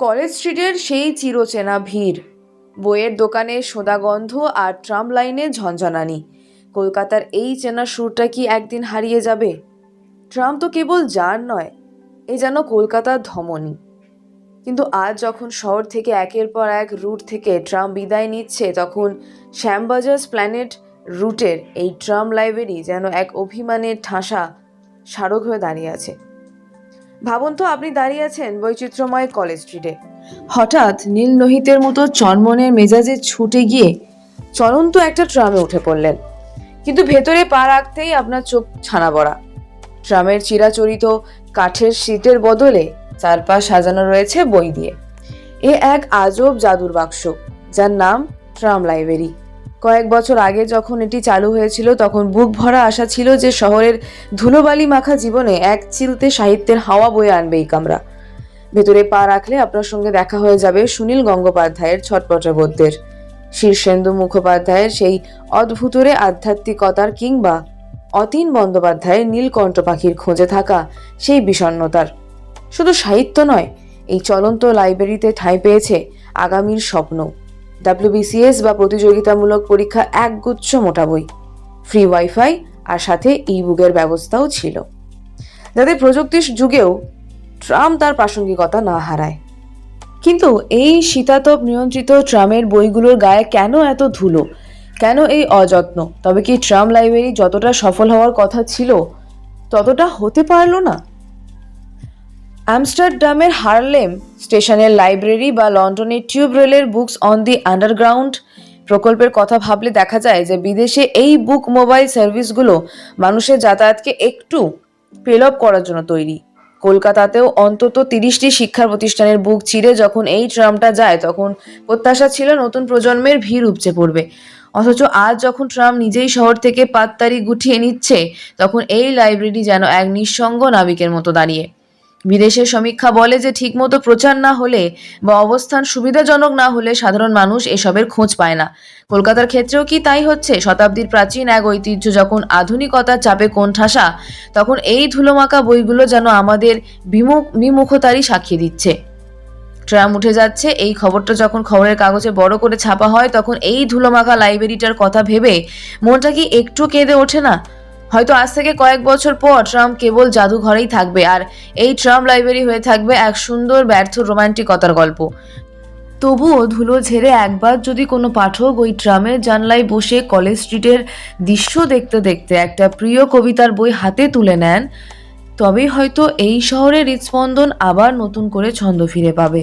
College স্ট্রিটের সেই চিরচেনা ভিড়, বইয়ের দোকানে সোঁদা গন্ধ আর ট্রাম লাইনে ঝনঝনানি। কলকাতার এই চেনা সুরটা কি একদিন হারিয়ে যাবে? ট্রাম তো কেবল যার নয়, এ যেন কলকাতার ধমনী। কিন্তু আজ যখন শহর থেকে একের পর এক রুট থেকে ট্রাম বিদায় নিচ্ছে, তখন শ্যামবাজার স্প্ল্যানেড রুটের এই ট্রাম লাইব্রেরি যেন এক অভিমানের ঠাসা স্মারক হয়ে দাঁড়িয়ে আছে। ভাবুন তো, আপনি দাঁড়িয়ে আছেন বৈচিত্র্যময় কলেজ স্ট্রিটে, হঠাৎ নীল লোহিতের মতো চনমনের মেজাজে ছুটে গিয়ে চলন্ত একটা ট্রামে উঠে পড়লেন, কিন্তু ভেতরে পা রাখতেই আপনার চোখ ছানা বড়া। ট্রামের চিরাচরিত কাঠের সিটের বদলে চারপাশ সাজানো রয়েছে বই দিয়ে। এ এক আজব জাদুর বাক্স, যার নাম ট্রাম লাইব্রেরি। কয়েক বছর আগে যখন এটি চালু হয়েছিল, তখন বুক ভরা আশা ছিল যে শহরের ধুলোবালি মাখা জীবনে এক চিলতে সাহিত্যের হাওয়া বয়ে আনবে এই কামরা। ভেতরে পা রাখলে আপনার সঙ্গে দেখা হয়ে যাবে সুনীল গঙ্গোপাধ্যায়ের ছটপটে গদ্যের, শীর্ষেন্দু মুখোপাধ্যায়ের সেই অদ্ভুতরে আধ্যাত্মিকতার, কিংবা অতীন বন্দ্যোপাধ্যায়ের নীলকণ্ঠ পাখির খোঁজে থাকা সেই বিষণ্ণতার। শুধু সাহিত্য নয়, এই চলন্ত লাইব্রেরিতে ঠাঁই পেয়েছে আগামীর স্বপ্ন। WBCS বা প্রতিযোগিতামূলক পরীক্ষা একগুচ্ছ মোটা বই, ফ্রি ওয়াইফাই, আর সাথে ই বুকের ব্যবস্থাও ছিল, যাতে প্রযুক্তির যুগেও ট্রাম তার প্রাসঙ্গিকতা না হারায়। কিন্তু এই শীতাতপ নিয়ন্ত্রিত ট্রামের বইগুলোর গায়ে কেন এত ধুলো, কেন এই অযত্ন? তবে কি ট্রাম লাইব্রেরি যতটা সফল হওয়ার কথা ছিল ততটা হতে পারল না? আমস্টারডামের হারলেম স্টেশনের লাইব্রেরি বা লন্ডনের টিউব রেলের বুকস অন দি আন্ডারগ্রাউন্ড প্রকল্পের কথা ভাবলে দেখা যায় যে বিদেশে এই বুক মোবাইল সার্ভিসগুলো মানুষের যাতায়াতকে একটু পেলব করার জন্য তৈরি। কলকাতাতেও অন্তত 30টি শিক্ষা প্রতিষ্ঠানের বুক চিরে যখন এই ট্রামটা যায়, তখন প্রত্যাশা ছিল নতুন প্রজন্মের ভিড় উপচে পড়বে। অথচ আজ যখন ট্রাম নিজেই শহর থেকে পাততাড়ি গুটিয়ে নিচ্ছে, তখন এই লাইব্রেরি যেন এক নিঃসঙ্গ নাবিকের মতো দাঁড়িয়ে। বিদেশের সমীক্ষা বলে যে ঠিকমতো প্রচার না হলে বা অবস্থান সুবিধাজনক না হলে সাধারণ মানুষ এসবের খোঁজ পায় না। কলকাতার ক্ষেত্রেও কি তাই হচ্ছে? শতাব্দীর প্রাচীন এক ঐতিহ্য যখন আধুনিকতার চাপে কোণঠাসা, তখন এই ধুলোমাখা বইগুলো যেন আমাদের বিমুখতারই সাক্ষী দিচ্ছে। ট্রাম উঠে যাচ্ছে এই খবরটা যখন খবরের কাগজে বড় করে ছাপা হয়, তখন এই ধুলোমাখা লাইব্রেরিটার কথা ভেবে মনটা কি একটু কেঁদে ওঠে না? হয়তো আজ থেকে কয়েক বছর পর ট্রাম কেবল জাদুঘরেই থাকবে, আর এই ট্রাম লাইব্রেরি হয়ে থাকবে এক সুন্দর ব্যর্থ রোমান্টিকতার গল্প। তবুও ধুলো ঝেড়ে একবার যদি কোনো পাঠক ওই ট্রামের জানলায় বসে কলেজ স্ট্রিটের দৃশ্য দেখতে দেখতে একটা প্রিয় কবিতার বই হাতে তুলে নেন, তবেই হয়তো এই শহরের হৃদস্পন্দন আবার নতুন করে ছন্দ ফিরে পাবে।